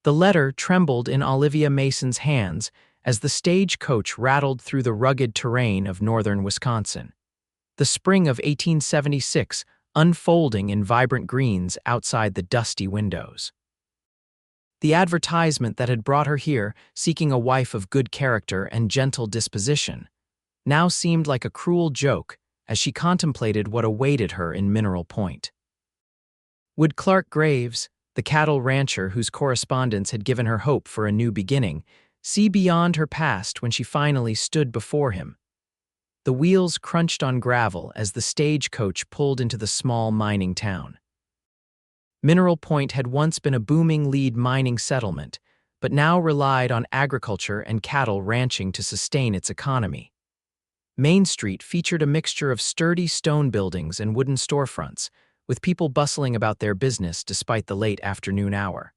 The letter trembled in Olivia Mason's hands as the stagecoach rattled through the rugged terrain of northern Wisconsin. The spring of 1876 unfolding in vibrant greens outside the dusty windows. The advertisement that had brought her here, seeking a wife of good character and gentle disposition, now seemed like a cruel joke as she contemplated what awaited her in Mineral Point. Would Clark Graves, the cattle rancher whose correspondence had given her hope for a new beginning, see beyond her past when she finally stood before him? The wheels crunched on gravel as the stagecoach pulled into the small mining town. Mineral Point had once been a booming lead mining settlement, but now relied on agriculture and cattle ranching to sustain its economy. Main Street featured a mixture of sturdy stone buildings and wooden storefronts, with people bustling about their business despite the late afternoon hour.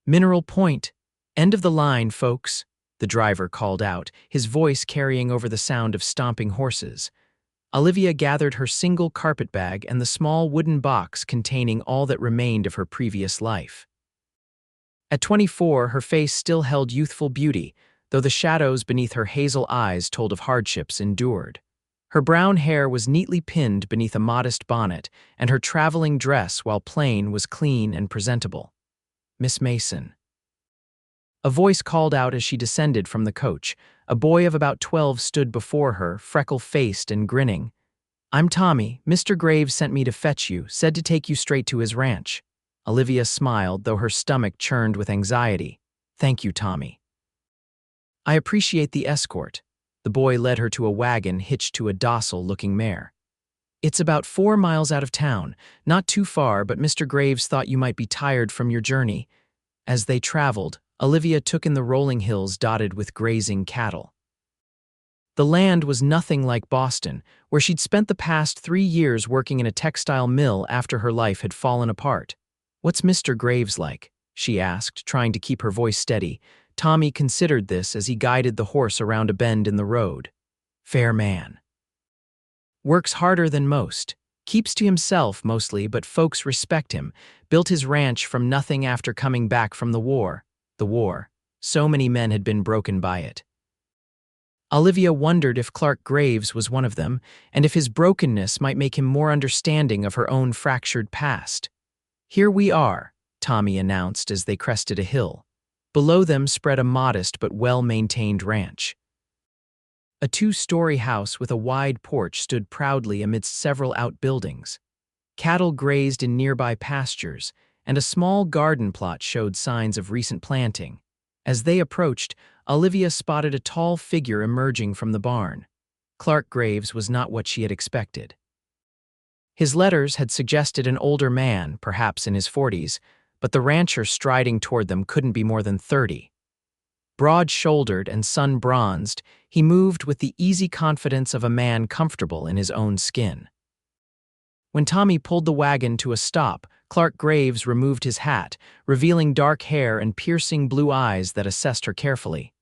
"Mineral Point, end of the line, folks," the driver called out, his voice carrying over the sound of stomping horses. Olivia gathered her single carpetbag and the small wooden box containing all that remained of her previous life. At 24, her face still held youthful beauty, though the shadows beneath her hazel eyes told of hardships endured. Her brown hair was neatly pinned beneath a modest bonnet, and her traveling dress, while plain, was clean and presentable. "Miss Mason." A voice called out as she descended from the coach. A boy of about 12 stood before her, freckle-faced and grinning. "I'm Tommy. Mr. Graves sent me to fetch you, said to take you straight to his ranch." Olivia smiled, though her stomach churned with anxiety. "Thank you, Tommy." "I appreciate the escort." The boy led her to a wagon hitched to a docile-looking mare. "It's about 4 miles out of town, not too far, but Mr. Graves thought you might be tired from your journey." As they traveled, Olivia took in the rolling hills dotted with grazing cattle. The land was nothing like Boston, where she'd spent the past 3 years working in a textile mill after her life had fallen apart. "What's Mr. Graves like?" she asked, trying to keep her voice steady. Tommy considered this as he guided the horse around a bend in the road. "Fair man. Works harder than most. Keeps to himself mostly, but folks respect him. Built his ranch from nothing after coming back from the war. The war. So many men had been broken by it." Olivia wondered if Clark Graves was one of them, and if his brokenness might make him more understanding of her own fractured past. "Here we are," Tommy announced as they crested a hill. Below them spread a modest but well-maintained ranch. A 2-story house with a wide porch stood proudly amidst several outbuildings. Cattle grazed in nearby pastures, and a small garden plot showed signs of recent planting. As they approached, Olivia spotted a tall figure emerging from the barn. Clark Graves was not what she had expected. His letters had suggested an older man, perhaps in his 40s, but the rancher striding toward them couldn't be more than 30. Broad-shouldered and sun-bronzed, he moved with the easy confidence of a man comfortable in his own skin. When Tommy pulled the wagon to a stop, Clark Graves removed his hat, revealing dark hair and piercing blue eyes that assessed her carefully.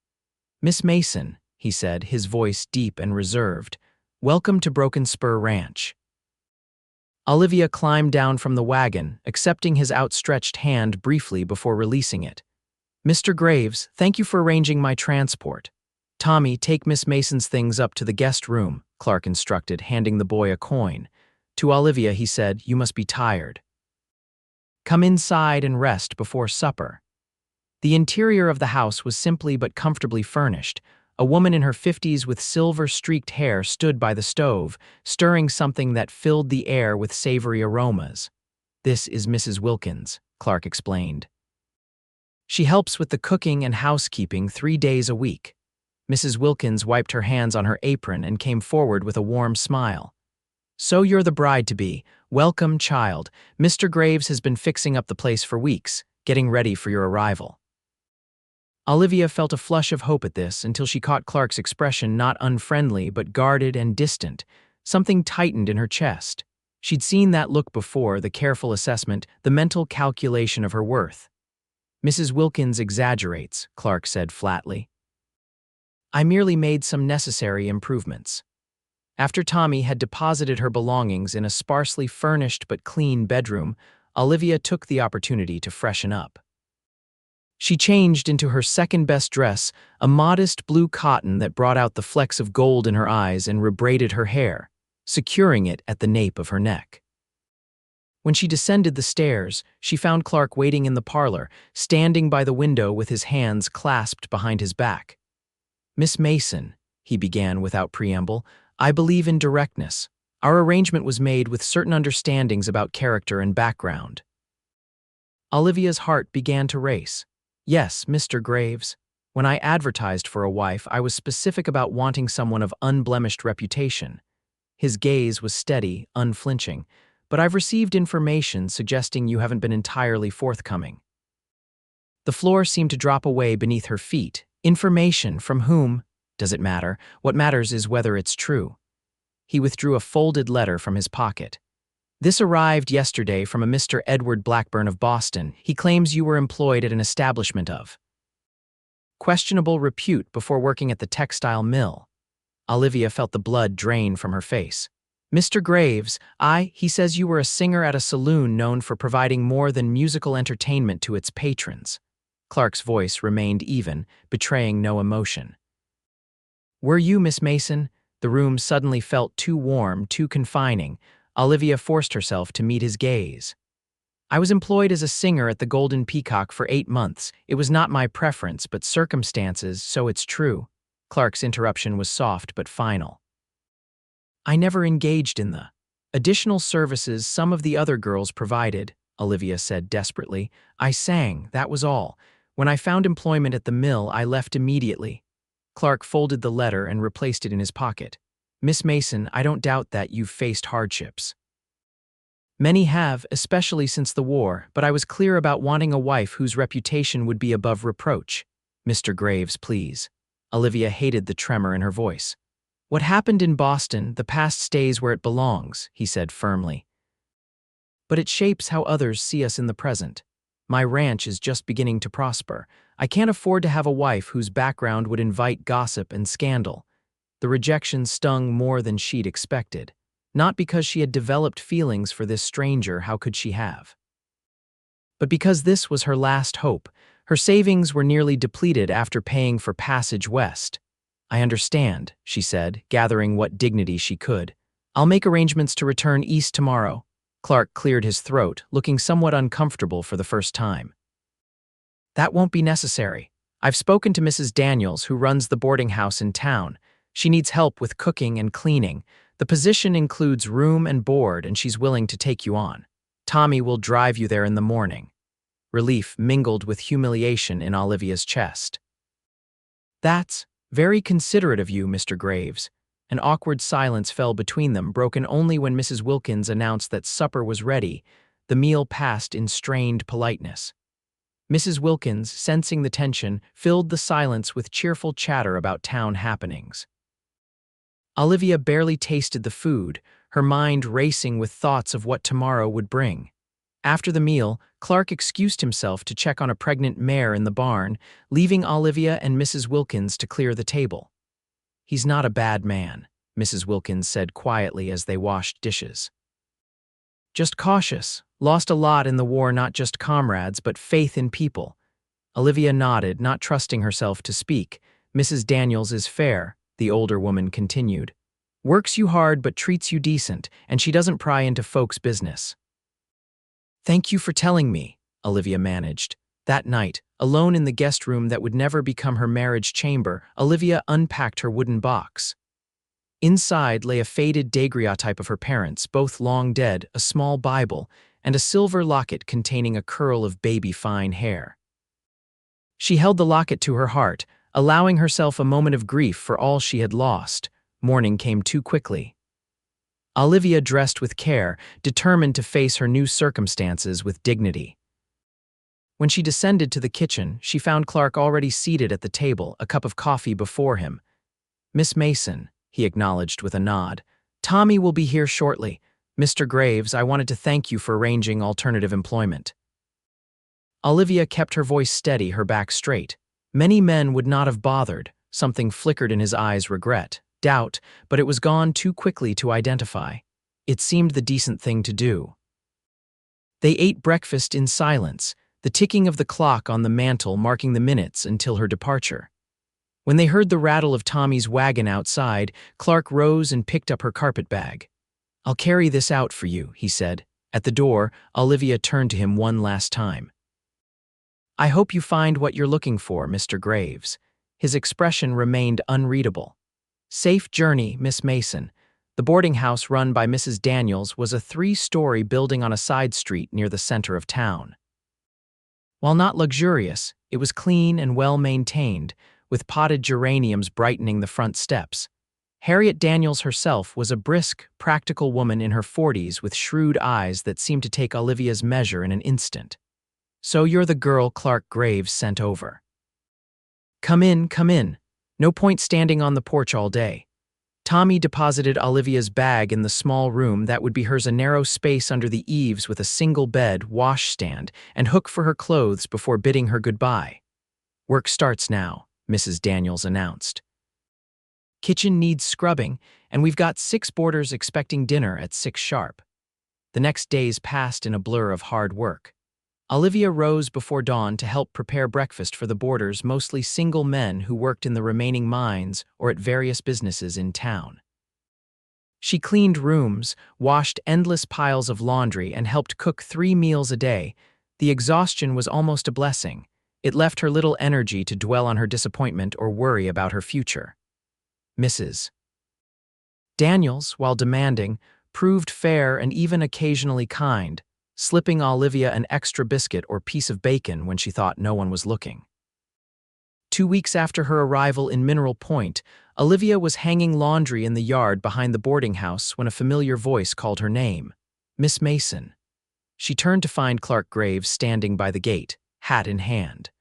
"Miss Mason," he said, his voice deep and reserved, "welcome to Broken Spur Ranch." Olivia climbed down from the wagon, accepting his outstretched hand briefly before releasing it. "Mr. Graves, thank you for arranging my transport." "Tommy, take Miss Mason's things up to the guest room," Clark instructed, handing the boy a coin. To Olivia, he said, "You must be tired. Come inside and rest before supper." The interior of the house was simply but comfortably furnished. A woman in her 50s with silver-streaked hair stood by the stove, stirring something that filled the air with savory aromas. "This is Mrs. Wilkins," Clark explained. "She helps with the cooking and housekeeping 3 days a week." Mrs. Wilkins wiped her hands on her apron and came forward with a warm smile. "So you're the bride-to-be. Welcome, child. Mr. Graves has been fixing up the place for weeks, getting ready for your arrival." Olivia felt a flush of hope at this until she caught Clark's expression not unfriendly but guarded and distant. Something tightened in her chest. She'd seen that look before, the careful assessment, the mental calculation of her worth. "Mrs. Wilkins exaggerates," Clark said flatly. "I merely made some necessary improvements." After Tommy had deposited her belongings in a sparsely furnished but clean bedroom, Olivia took the opportunity to freshen up. She changed into her second-best dress, a modest blue cotton that brought out the flecks of gold in her eyes and rebraided her hair, securing it at the nape of her neck. When she descended the stairs, she found Clark waiting in the parlor, standing by the window with his hands clasped behind his back. "Miss Mason," he began without preamble, "I believe in directness. Our arrangement was made with certain understandings about character and background." Olivia's heart began to race. "Yes, Mr. Graves. When I advertised for a wife, I was specific about wanting someone of unblemished reputation." His gaze was steady, unflinching. "But I've received information suggesting you haven't been entirely forthcoming." The floor seemed to drop away beneath her feet. "Information from whom? Does it matter? What matters is whether it's true." He withdrew a folded letter from his pocket. "This arrived yesterday from a Mr. Edward Blackburn of Boston. He claims you were employed at an establishment of questionable repute before working at the textile mill." Olivia felt the blood drain from her face. "Mr. Graves, he says you were a singer at a saloon known for providing more than musical entertainment to its patrons." Clark's voice remained even, betraying no emotion. "Were you, Miss Mason?" The room suddenly felt too warm, too confining. Olivia forced herself to meet his gaze. "I was employed as a singer at the Golden Peacock for 8 months. It was not my preference, but circumstances, so it's true." Clark's interruption was soft but final. "I never engaged in the additional services some of the other girls provided," Olivia said desperately. "I sang, that was all. When I found employment at the mill, I left immediately." Clark folded the letter and replaced it in his pocket. "Miss Mason, I don't doubt that you've faced hardships. Many have, especially since the war, but I was clear about wanting a wife whose reputation would be above reproach." "Mr. Graves, please." Olivia hated the tremor in her voice. "What happened in Boston, the past stays where it belongs," he said firmly. "But it shapes how others see us in the present. My ranch is just beginning to prosper. I can't afford to have a wife whose background would invite gossip and scandal." The rejection stung more than she'd expected. Not because she had developed feelings for this stranger, how could she have? But because this was her last hope. Her savings were nearly depleted after paying for passage west. "I understand," she said, gathering what dignity she could. "I'll make arrangements to return east tomorrow." Clark cleared his throat, looking somewhat uncomfortable for the first time. "That won't be necessary. I've spoken to Mrs. Daniels, who runs the boarding house in town. She needs help with cooking and cleaning. The position includes room and board, and she's willing to take you on. Tommy will drive you there in the morning." Relief mingled with humiliation in Olivia's chest. "That's very considerate of you, Mr. Graves." An awkward silence fell between them, broken only when Mrs. Wilkins announced that supper was ready. The meal passed in strained politeness. Mrs. Wilkins, sensing the tension, filled the silence with cheerful chatter about town happenings. Olivia barely tasted the food, her mind racing with thoughts of what tomorrow would bring. After the meal, Clark excused himself to check on a pregnant mare in the barn, leaving Olivia and Mrs. Wilkins to clear the table. "He's not a bad man," Mrs. Wilkins said quietly as they washed dishes. "Just cautious. Lost a lot in the war, not just comrades, but faith in people." Olivia nodded, not trusting herself to speak. "Mrs. Daniels is fair," the older woman continued. "Works you hard but treats you decent, and she doesn't pry into folks' business." "Thank you for telling me," Olivia managed. That night, alone in the guest room that would never become her marriage chamber, Olivia unpacked her wooden box. Inside lay a faded daguerreotype of her parents, both long dead, a small Bible, and a silver locket containing a curl of baby-fine hair. She held the locket to her heart, allowing herself a moment of grief for all she had lost. Morning came too quickly. Olivia dressed with care, determined to face her new circumstances with dignity. When she descended to the kitchen, she found Clark already seated at the table, a cup of coffee before him. "Miss Mason," he acknowledged with a nod. "Tommy will be here shortly. Mr. Graves, I wanted to thank you for arranging alternative employment." Olivia kept her voice steady, her back straight. Many men would not have bothered. Something flickered in his eyes, regret, doubt, but it was gone too quickly to identify. It seemed the decent thing to do. They ate breakfast in silence. the ticking of the clock on the mantel marking the minutes until her departure. When they heard the rattle of Tommy's wagon outside, Clark rose and picked up her carpet bag. "I'll carry this out for you," he said. At the door, Olivia turned to him one last time. "I hope you find what you're looking for, Mr. Graves." His expression remained unreadable. "Safe journey, Miss Mason." The boarding house run by Mrs. Daniels was a 3-story building on a side street near the center of town. While not luxurious, it was clean and well-maintained, with potted geraniums brightening the front steps. Harriet Daniels herself was a brisk, practical woman in her 40s with shrewd eyes that seemed to take Olivia's measure in an instant. "So you're the girl Clark Graves sent over. Come in, come in. No point standing on the porch all day." Tommy deposited Olivia's bag in the small room that would be hers, a narrow space under the eaves with a single bed, washstand, and hook for her clothes before bidding her goodbye. "Work starts now," Mrs. Daniels announced. "Kitchen needs scrubbing, and we've got 6 boarders expecting dinner at 6 sharp." The next days passed in a blur of hard work. Olivia rose before dawn to help prepare breakfast for the boarders, mostly single men who worked in the remaining mines or at various businesses in town. She cleaned rooms, washed endless piles of laundry, and helped cook 3 meals a day. The exhaustion was almost a blessing. It left her little energy to dwell on her disappointment or worry about her future. Mrs. Daniels, while demanding, proved fair and even occasionally kind, slipping Olivia an extra biscuit or piece of bacon when she thought no one was looking. 2 weeks after her arrival in Mineral Point, Olivia was hanging laundry in the yard behind the boarding house when a familiar voice called her name, "Miss Mason." She turned to find Clark Graves standing by the gate, hat in hand.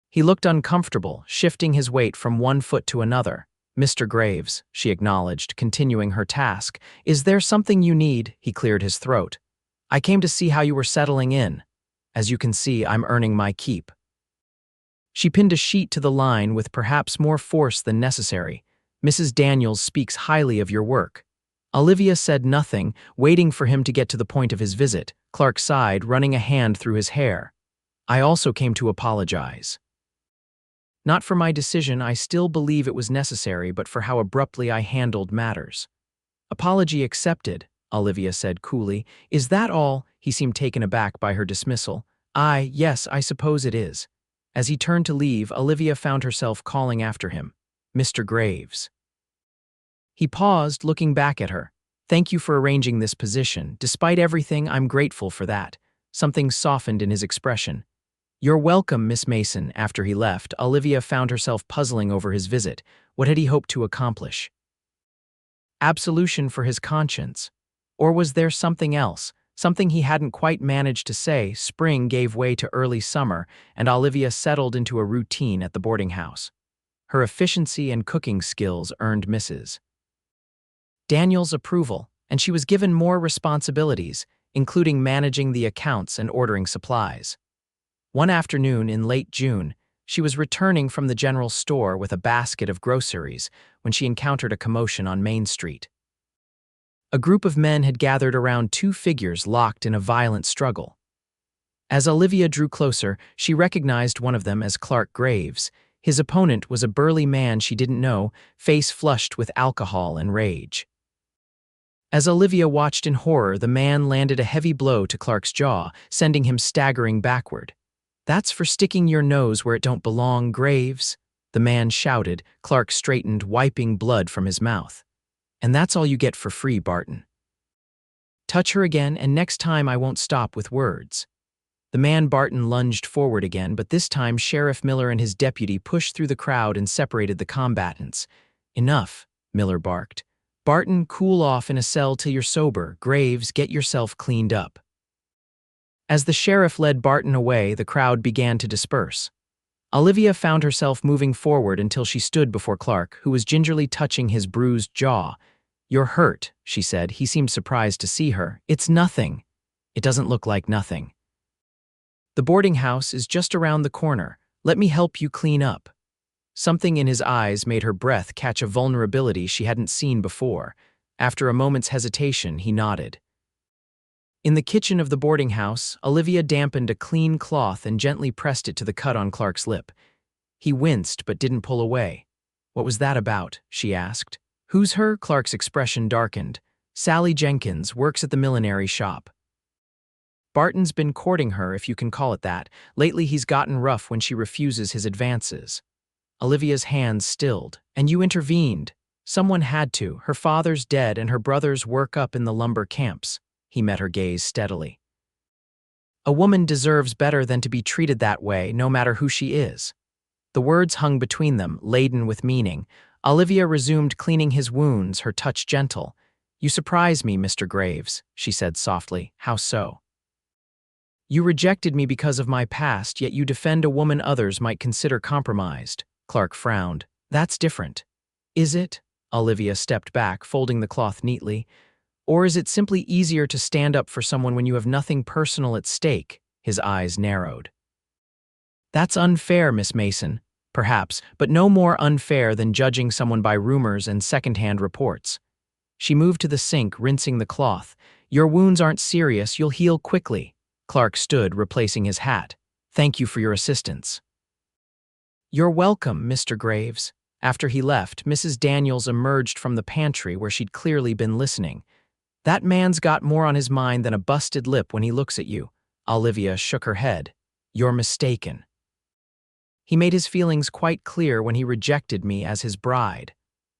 He looked uncomfortable, shifting his weight from one foot to another. "Mr. Graves," she acknowledged, continuing her task. "Is there something you need?" He cleared his throat. "I came to see how you were settling in. As you can see, I'm earning my keep." She pinned a sheet to the line with perhaps more force than necessary. "Mrs. Daniels speaks highly of your work." Olivia said nothing, waiting for him to get to the point of his visit. Clark sighed, running a hand through his hair. "I also came to apologize. Not for my decision, I still believe it was necessary, but for how abruptly I handled matters." "Apology accepted," Olivia said coolly. "Is that all?" He seemed taken aback by her dismissal. Yes, I suppose it is." As he turned to leave, Olivia found herself calling after him, "Mr. Graves." He paused, looking back at her. "Thank you for arranging this position. Despite everything, I'm grateful for that." Something softened in his expression. "You're welcome, Miss Mason." After he left, Olivia found herself puzzling over his visit. What had he hoped to accomplish? Absolution for his conscience? Or was there something else, something he hadn't quite managed to say? Spring gave way to early summer, and Olivia settled into a routine at the boarding house. Her efficiency and cooking skills earned Mrs. Daniels' approval, and she was given more responsibilities, including managing the accounts and ordering supplies. One afternoon in late June, she was returning from the general store with a basket of groceries when she encountered a commotion on Main Street. A group of men had gathered around 2 figures locked in a violent struggle. As Olivia drew closer, she recognized one of them as Clark Graves. His opponent was a burly man she didn't know, face flushed with alcohol and rage. As Olivia watched in horror, the man landed a heavy blow to Clark's jaw, sending him staggering backward. "That's for sticking your nose where it don't belong, Graves," the man shouted. Clark straightened, wiping blood from his mouth. "And that's all you get for free, Barton. Touch her again, and next time I won't stop with words." The man Barton lunged forward again, but this time Sheriff Miller and his deputy pushed through the crowd and separated the combatants. "Enough," Miller barked. "Barton, cool off in a cell till you're sober. Graves, get yourself cleaned up." As the sheriff led Barton away, the crowd began to disperse. Olivia found herself moving forward until she stood before Clark, who was gingerly touching his bruised jaw. "You're hurt," she said. He seemed surprised to see her. "It's nothing." "It doesn't look like nothing. The boarding house is just around the corner. Let me help you clean up." Something in his eyes made her breath catch a vulnerability she hadn't seen before. After a moment's hesitation, he nodded. In the kitchen of the boarding house, Olivia dampened a clean cloth and gently pressed it to the cut on Clark's lip. He winced but didn't pull away. "What was that about?" she asked. "Who's her?" Clark's expression darkened. "Sally Jenkins, works at the millinery shop. Barton's been courting her, if you can call it that. Lately he's gotten rough when she refuses his advances." Olivia's hands stilled. "And you intervened." "Someone had to. Her father's dead and her brothers work up in the lumber camps." He met her gaze steadily. "A woman deserves better than to be treated that way, no matter who she is." The words hung between them, laden with meaning. Olivia resumed cleaning his wounds, her touch gentle. "You surprise me, Mr. Graves," she said softly. "How so?" "You rejected me because of my past, yet you defend a woman others might consider compromised." Clark frowned. "That's different." "Is it?" Olivia stepped back, folding the cloth neatly. "Or is it simply easier to stand up for someone when you have nothing personal at stake?" His eyes narrowed. "That's unfair, Miss Mason. Perhaps, but no more unfair than judging someone by rumors and second-hand reports." She moved to the sink, rinsing the cloth. "Your wounds aren't serious, you'll heal quickly." Clark stood, replacing his hat. "Thank you for your assistance." "You're welcome, Mr. Graves." After he left, Mrs. Daniels emerged from the pantry where she'd clearly been listening. "That man's got more on his mind than a busted lip when he looks at you." Olivia shook her head. "You're mistaken. He made his feelings quite clear when he rejected me as his bride."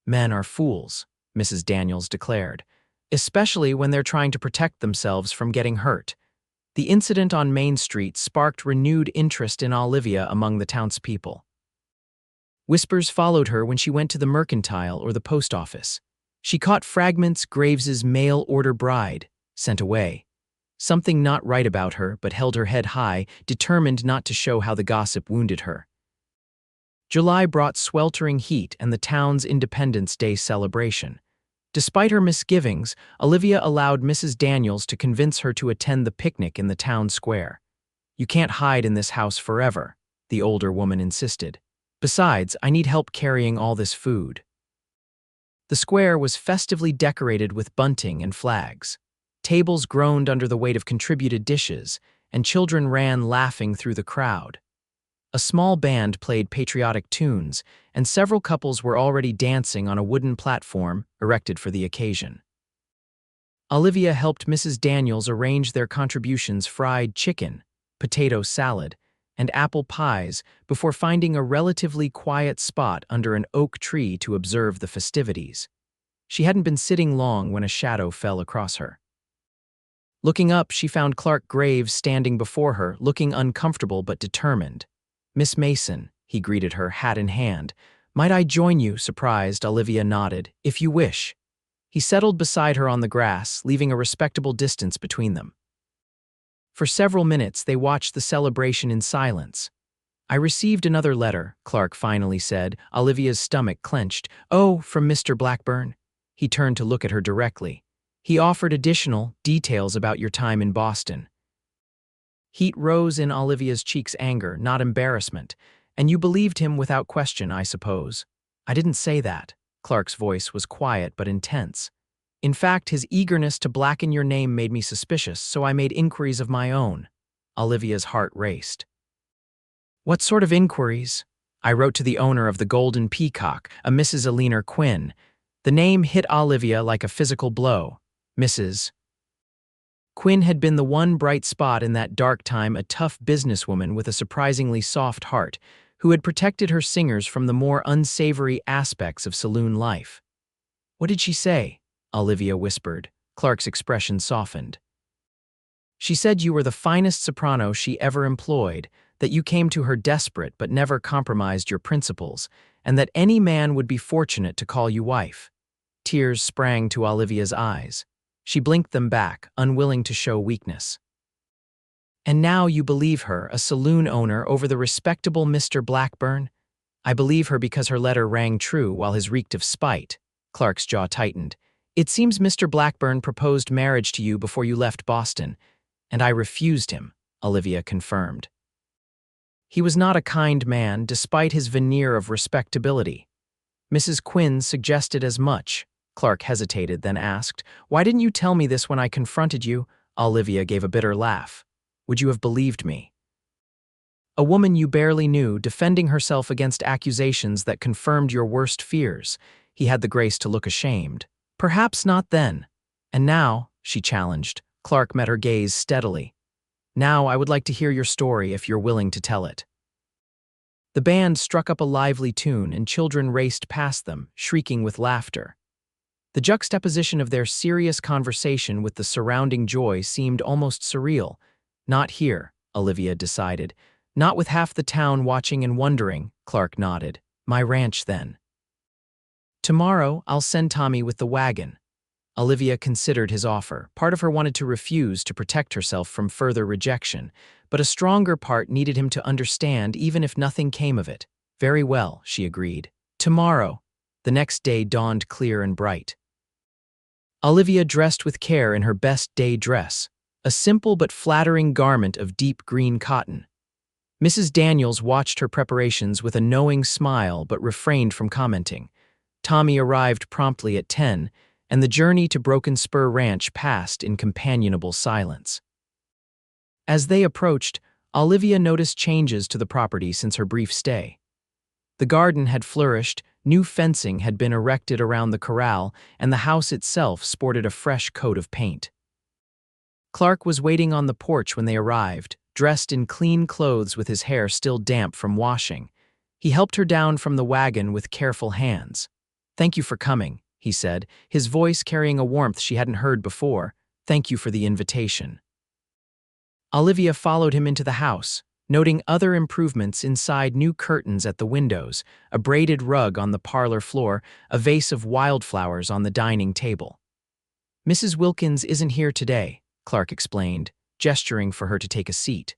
"Men are fools," Mrs. Daniels declared, "especially when they're trying to protect themselves from getting hurt." The incident on Main Street sparked renewed interest in Olivia among the townspeople. Whispers followed her when she went to the mercantile or the post office. She caught fragments Graves's mail-order bride, sent away. Something not right about her, but held her head high, determined not to show how the gossip wounded her. July brought sweltering heat and the town's Independence Day celebration. Despite her misgivings, Olivia allowed Mrs. Daniels to convince her to attend the picnic in the town square. "You can't hide in this house forever," the older woman insisted. "Besides, I need help carrying all this food." The square was festively decorated with bunting and flags. Tables groaned under the weight of contributed dishes, and children ran laughing through the crowd. A small band played patriotic tunes, and several couples were already dancing on a wooden platform erected for the occasion. Olivia helped Mrs. Daniels arrange their contributions: fried chicken, potato salad, and apple pies before finding a relatively quiet spot under an oak tree to observe the festivities. She hadn't been sitting long when a shadow fell across her. Looking up, she found Clark Graves standing before her, looking uncomfortable but determined. "Miss Mason," he greeted her, hat in hand. "Might I join you?" Surprised, Olivia nodded. "If you wish." He settled beside her on the grass, leaving a respectable distance between them. For several minutes, they watched the celebration in silence. "I received another letter," Clark finally said. Olivia's stomach clenched. "Oh, from Mr. Blackburn?" He turned to look at her directly. "He offered additional details about your time in Boston." Heat rose in Olivia's cheeks, anger, not embarrassment. "And you believed him without question, I suppose." "I didn't say that." Clark's voice was quiet but intense. "In fact, his eagerness to blacken your name made me suspicious, so I made inquiries of my own." Olivia's heart raced. "What sort of inquiries?" "I wrote to the owner of the Golden Peacock, a Mrs. Eleanor Quinn." The name hit Olivia like a physical blow. Mrs. Quinn had been the one bright spot in that dark time, a tough businesswoman with a surprisingly soft heart, who had protected her singers from the more unsavory aspects of saloon life. "What did she say?" Olivia whispered. Clark's expression softened. "She said you were the finest soprano she ever employed, that you came to her desperate but never compromised your principles, and that any man would be fortunate to call you wife." Tears sprang to Olivia's eyes. She blinked them back, unwilling to show weakness. "And now you believe her, a saloon owner, over the respectable Mr. Blackburn?" "I believe her because her letter rang true while his reeked of spite." Clark's jaw tightened. "It seems Mr. Blackburn proposed marriage to you before you left Boston, and I refused him," Olivia confirmed. "He was not a kind man, despite his veneer of respectability." "Mrs. Quinn suggested as much." Clark hesitated, then asked, "Why didn't you tell me this when I confronted you?" Olivia gave a bitter laugh. Would you have believed me? A woman you barely knew defending herself against accusations that confirmed your worst fears. He had the grace to look ashamed. Perhaps not then. And now, she challenged. Clark met her gaze steadily. Now I would like to hear your story if you're willing to tell it. The band struck up a lively tune and children raced past them, shrieking with laughter. The juxtaposition of their serious conversation with the surrounding joy seemed almost surreal. Not here, Olivia decided. Not with half the town watching and wondering, Clark nodded. My ranch, then. Tomorrow, I'll send Tommy with the wagon. Olivia considered his offer. Part of her wanted to refuse to protect herself from further rejection, but a stronger part needed him to understand even if nothing came of it. Very well, she agreed. Tomorrow. The next day dawned clear and bright. Olivia dressed with care in her best day dress, a simple but flattering garment of deep green cotton. Mrs. Daniels watched her preparations with a knowing smile but refrained from commenting. Tommy arrived promptly at 10, and the journey to Broken Spur Ranch passed in companionable silence. As they approached, Olivia noticed changes to the property since her brief stay. The garden had flourished, new fencing had been erected around the corral, and the house itself sported a fresh coat of paint. Clark was waiting on the porch when they arrived, dressed in clean clothes with his hair still damp from washing. He helped her down from the wagon with careful hands. Thank you for coming, he said, his voice carrying a warmth she hadn't heard before. Thank you for the invitation. Olivia followed him into the house, noting other improvements inside: new curtains at the windows, a braided rug on the parlor floor, a vase of wildflowers on the dining table. Mrs. Wilkins isn't here today, Clark explained, gesturing for her to take a seat.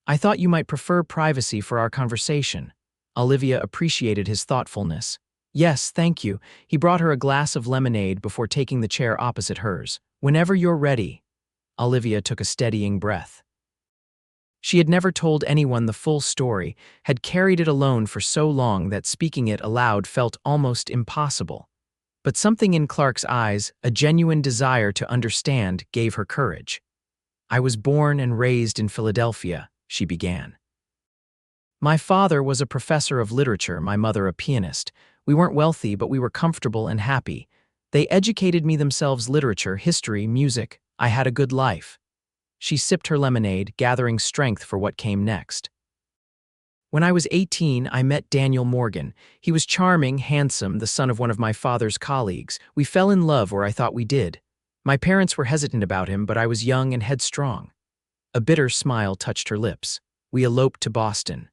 I thought you might prefer privacy for our conversation. Olivia appreciated his thoughtfulness. Yes, thank you. He brought her a glass of lemonade before taking the chair opposite hers. Whenever you're ready. Olivia took a steadying breath. She had never told anyone the full story, had carried it alone for so long that speaking it aloud felt almost impossible. But something in Clark's eyes, a genuine desire to understand, gave her courage. I was born and raised in Philadelphia, she began. My father was a professor of literature, my mother a pianist. We weren't wealthy, but we were comfortable and happy. They educated me themselves: literature, history, music. I had a good life. She sipped her lemonade, gathering strength for what came next. When I was 18, I met Daniel Morgan. He was charming, handsome, the son of one of my father's colleagues. We fell in love, or I thought we did. My parents were hesitant about him, but I was young and headstrong. A bitter smile touched her lips. We eloped to Boston.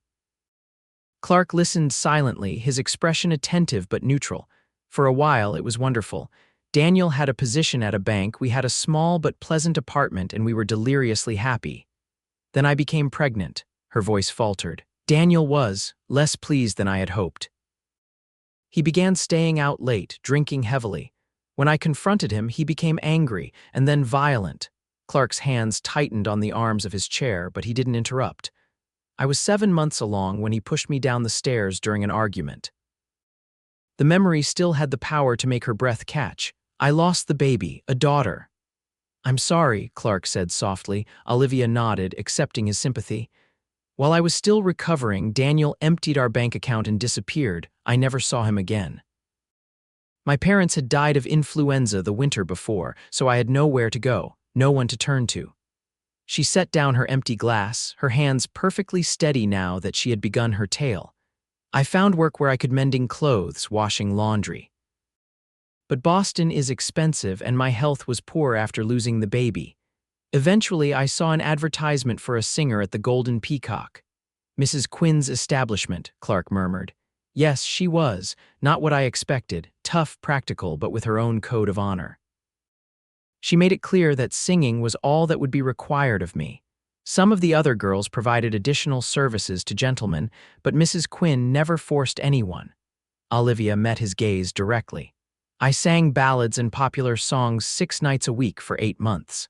Clark listened silently, his expression attentive but neutral. For a while, it was wonderful. Daniel had a position at a bank, we had a small but pleasant apartment, and we were deliriously happy. Then I became pregnant. Her voice faltered. Daniel was less pleased than I had hoped. He began staying out late, drinking heavily. When I confronted him, he became angry and then violent. Clark's hands tightened on the arms of his chair, but he didn't interrupt. I was 7 months along when he pushed me down the stairs during an argument. The memory still had the power to make her breath catch. I lost the baby, a daughter. I'm sorry, Clark said softly. Olivia nodded, accepting his sympathy. While I was still recovering, Daniel emptied our bank account and disappeared. I never saw him again. My parents had died of influenza the winter before, so I had nowhere to go, no one to turn to. She set down her empty glass, her hands perfectly steady now that she had begun her tale. I found work where I could: mending clothes, washing laundry. But Boston is expensive, and my health was poor after losing the baby. Eventually, I saw an advertisement for a singer at the Golden Peacock. Mrs. Quinn's establishment, Clark murmured. Yes, she was, not what I expected, tough, practical, but with her own code of honor. She made it clear that singing was all that would be required of me. Some of the other girls provided additional services to gentlemen, but Mrs. Quinn never forced anyone. Olivia met his gaze directly. I sang ballads and popular songs 6 nights a week for 8 months.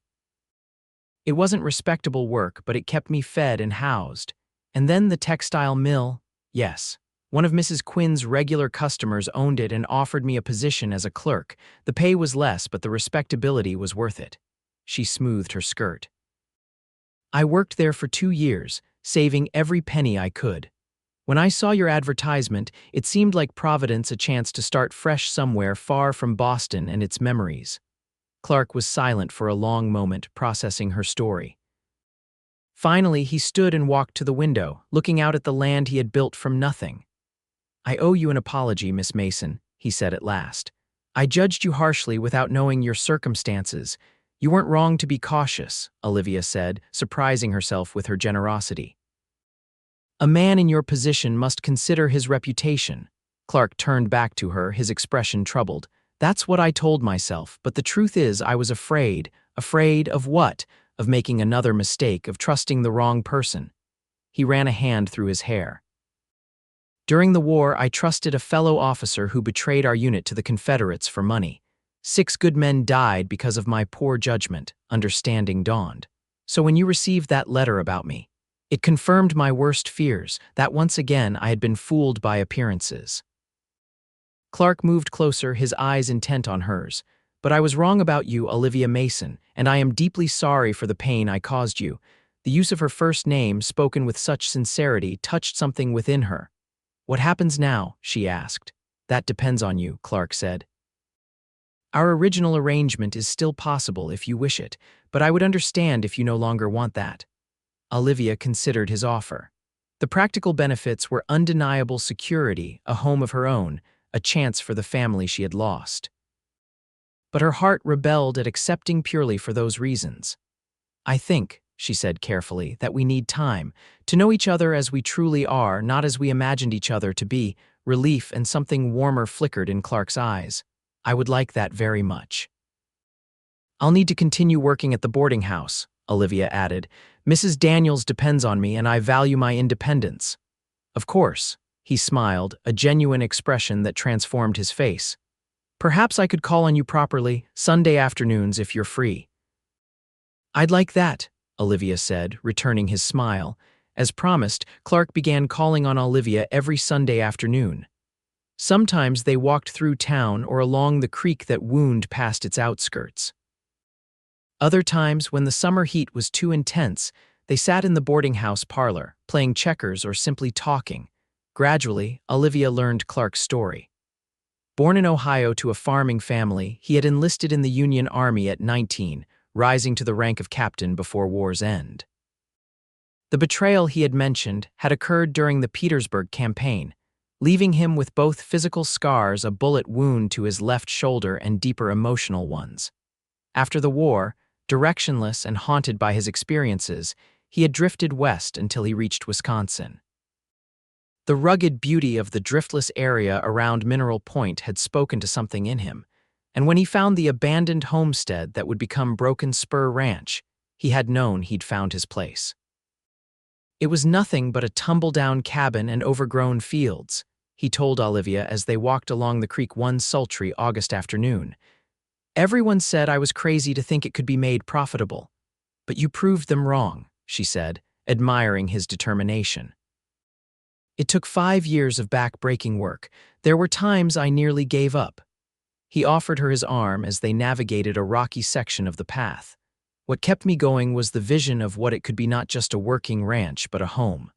It wasn't respectable work, but it kept me fed and housed. And then the textile mill. Yes. One of Mrs. Quinn's regular customers owned it and offered me a position as a clerk. The pay was less, but the respectability was worth it. She smoothed her skirt. I worked there for 2 years, saving every penny I could. When I saw your advertisement, it seemed like Providence a chance to start fresh somewhere far from Boston and its memories. Clark was silent for a long moment, processing her story. Finally, he stood and walked to the window, looking out at the land he had built from nothing. I owe you an apology, Miss Mason, he said at last. I judged you harshly without knowing your circumstances. You weren't wrong to be cautious, Olivia said, surprising herself with her generosity. A man in your position must consider his reputation. Clark turned back to her, his expression troubled. That's what I told myself, but the truth is I was afraid. Afraid of what? Of making another mistake, of trusting the wrong person. He ran a hand through his hair. During the war, I trusted a fellow officer who betrayed our unit to the Confederates for money. 6 good men died because of my poor judgment. Understanding dawned. So when you received that letter about me, it confirmed my worst fears, that once again I had been fooled by appearances. Clark moved closer, his eyes intent on hers. But I was wrong about you, Olivia Mason, and I am deeply sorry for the pain I caused you. The use of her first name, spoken with such sincerity, touched something within her. What happens now? She asked. That depends on you, Clark said. Our original arrangement is still possible if you wish it, but I would understand if you no longer want that. Olivia considered his offer. The practical benefits were undeniable security, a home of her own, a chance for the family she had lost. But her heart rebelled at accepting purely for those reasons. I think, she said carefully, that we need time to know each other as we truly are, not as we imagined each other to be. Relief and something warmer flickered in Clark's eyes. I would like that very much. I'll need to continue working at the boarding house, Olivia added. Mrs. Daniels depends on me and I value my independence. Of course, he smiled, a genuine expression that transformed his face. Perhaps I could call on you properly, Sunday afternoons if you're free. I'd like that, Olivia said, returning his smile. As promised, Clark began calling on Olivia every Sunday afternoon. Sometimes they walked through town or along the creek that wound past its outskirts. Other times, when the summer heat was too intense, they sat in the boarding house parlor, playing checkers or simply talking. Gradually, Olivia learned Clark's story. Born in Ohio to a farming family, he had enlisted in the Union Army at 19, rising to the rank of captain before war's end. The betrayal he had mentioned had occurred during the Petersburg campaign, leaving him with both physical scars, a bullet wound to his left shoulder, and deeper emotional ones. After the war, directionless and haunted by his experiences, he had drifted west until he reached Wisconsin. The rugged beauty of the driftless area around Mineral Point had spoken to something in him, and when he found the abandoned homestead that would become Broken Spur Ranch, he had known he'd found his place. It was nothing but a tumble-down cabin and overgrown fields, he told Olivia as they walked along the creek one sultry August afternoon. Everyone said I was crazy to think it could be made profitable. But you proved them wrong, she said, admiring his determination. It took 5 years of back-breaking work. There were times I nearly gave up. He offered her his arm as they navigated a rocky section of the path. What kept me going was the vision of what it could be, not just a working ranch, but a home.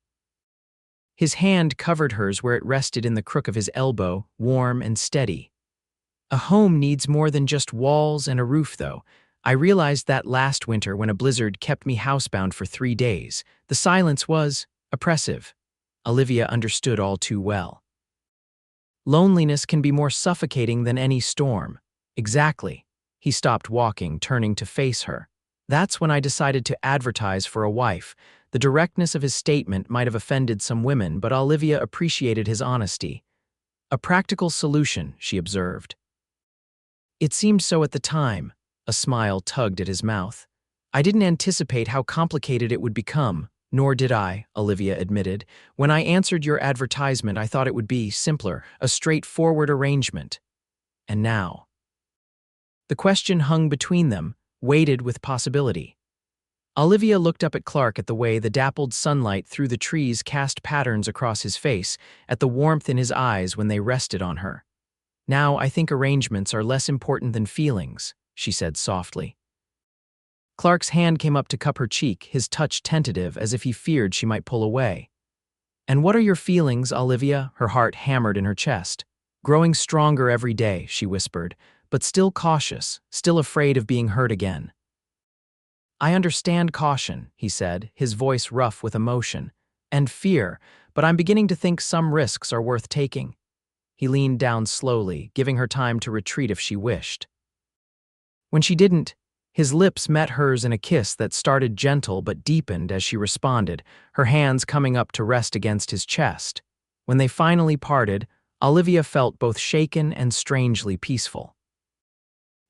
His hand covered hers where it rested in the crook of his elbow, warm and steady. A home needs more than just walls and a roof, though. I realized that last winter when a blizzard kept me housebound for 3 days. The silence was oppressive. Olivia understood all too well. Loneliness can be more suffocating than any storm. Exactly. He stopped walking, turning to face her. That's when I decided to advertise for a wife. The directness of his statement might have offended some women, but Olivia appreciated his honesty. A practical solution, she observed. It seemed so at the time. A smile tugged at his mouth. I didn't anticipate how complicated it would become. Nor did I, Olivia admitted. When I answered your advertisement, I thought it would be simpler, a straightforward arrangement. And now? The question hung between them, weighted with possibility. Olivia looked up at Clark at the way the dappled sunlight through the trees cast patterns across his face, at the warmth in his eyes when they rested on her. Now I think arrangements are less important than feelings, she said softly. Clark's hand came up to cup her cheek, his touch tentative as if he feared she might pull away. "And what are your feelings, Olivia?" Her heart hammered in her chest. "Growing stronger every day," she whispered, but still cautious, still afraid of being hurt again. "I understand caution," he said, his voice rough with emotion, "and fear, but I'm beginning to think some risks are worth taking." He leaned down slowly, giving her time to retreat if she wished. When she didn't, his lips met hers in a kiss that started gentle but deepened as she responded, her hands coming up to rest against his chest. When they finally parted, Olivia felt both shaken and strangely peaceful.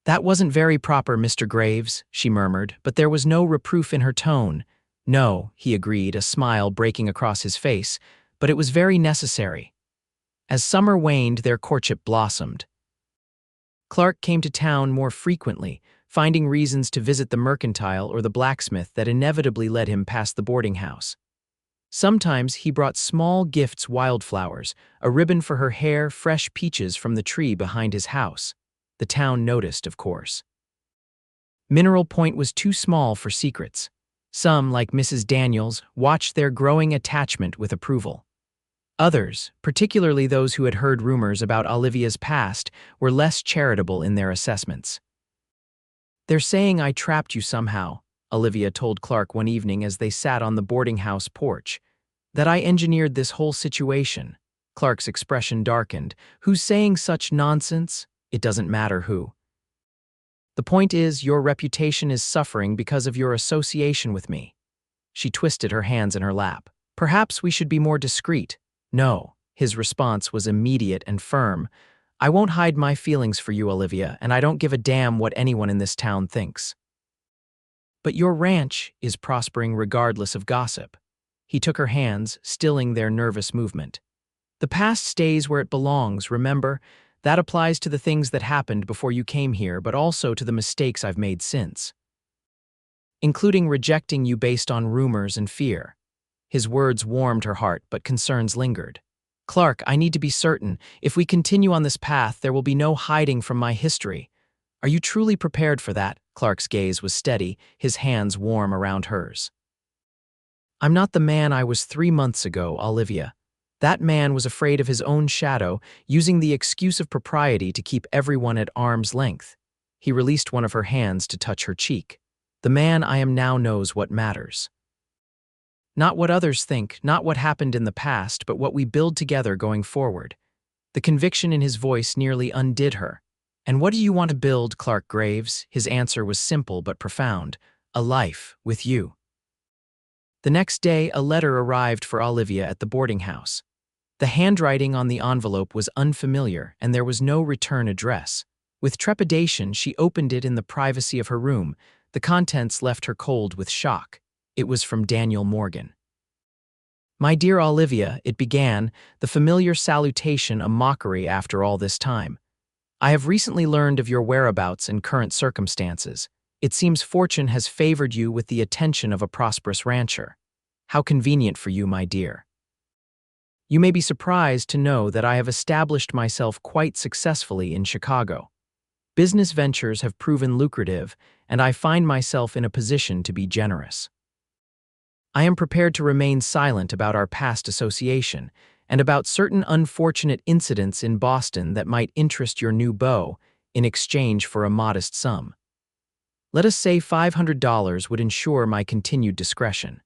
"That wasn't very proper, Mr. Graves," she murmured, but there was no reproof in her tone. "No," he agreed, a smile breaking across his face, "but it was very necessary." As summer waned, their courtship blossomed. Clark came to town more frequently, finding reasons to visit the mercantile or the blacksmith that inevitably led him past the boarding house. Sometimes he brought small gifts, wildflowers, a ribbon for her hair, fresh peaches from the tree behind his house. The town noticed, of course. Mineral Point was too small for secrets. Some, like Mrs. Daniels, watched their growing attachment with approval. Others, particularly those who had heard rumors about Olivia's past, were less charitable in their assessments. "They're saying I trapped you somehow," Olivia told Clark one evening as they sat on the boarding house porch. "That I engineered this whole situation." Clark's expression darkened. "Who's saying such nonsense?" "It doesn't matter who. The point is, your reputation is suffering because of your association with me." She twisted her hands in her lap. "Perhaps we should be more discreet." "No." His response was immediate and firm. "I won't hide my feelings for you, Olivia, and I don't give a damn what anyone in this town thinks. But your ranch is prospering regardless of gossip." He took her hands, stilling their nervous movement. "The past stays where it belongs, remember? That applies to the things that happened before you came here, but also to the mistakes I've made since. Including rejecting you based on rumors and fear." His words warmed her heart, but concerns lingered. "Clark, I need to be certain. If we continue on this path, there will be no hiding from my history. Are you truly prepared for that?" Clark's gaze was steady, his hands warm around hers. "I'm not the man I was 3 months ago, Olivia. That man was afraid of his own shadow, using the excuse of propriety to keep everyone at arm's length." He released one of her hands to touch her cheek. "The man I am now knows what matters. Not what others think, not what happened in the past, but what we build together going forward." The conviction in his voice nearly undid her. "And what do you want to build, Clark Graves?" His answer was simple but profound. "A life with you." The next day, a letter arrived for Olivia at the boarding house. The handwriting on the envelope was unfamiliar, and there was no return address. With trepidation, she opened it in the privacy of her room. The contents left her cold with shock. It was from Daniel Morgan. "My dear Olivia," it began, the familiar salutation a mockery after all this time. "I have recently learned of your whereabouts and current circumstances. It seems fortune has favored you with the attention of a prosperous rancher. How convenient for you, my dear. You may be surprised to know that I have established myself quite successfully in Chicago. Business ventures have proven lucrative, and I find myself in a position to be generous. I am prepared to remain silent about our past association and about certain unfortunate incidents in Boston that might interest your new beau in exchange for a modest sum. Let us say $500 would ensure my continued discretion.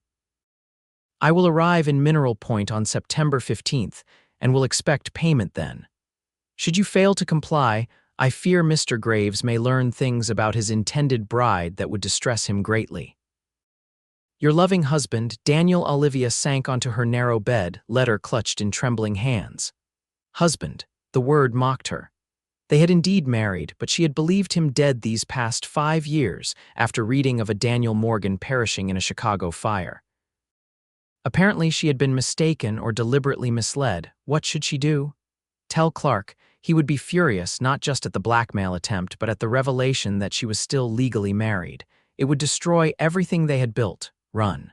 I will arrive in Mineral Point on September 15th and will expect payment then. Should you fail to comply, I fear Mr. Graves may learn things about his intended bride that would distress him greatly. Your loving husband." Daniel. Olivia sank onto her narrow bed, letter clutched in trembling hands. Husband. The word mocked her. They had indeed married, but she had believed him dead these past 5 years after reading of a Daniel Morgan perishing in a Chicago fire. Apparently she had been mistaken or deliberately misled. What should she do? Tell Clark. He would be furious not just at the blackmail attempt, but at the revelation that she was still legally married. It would destroy everything they had built. Run.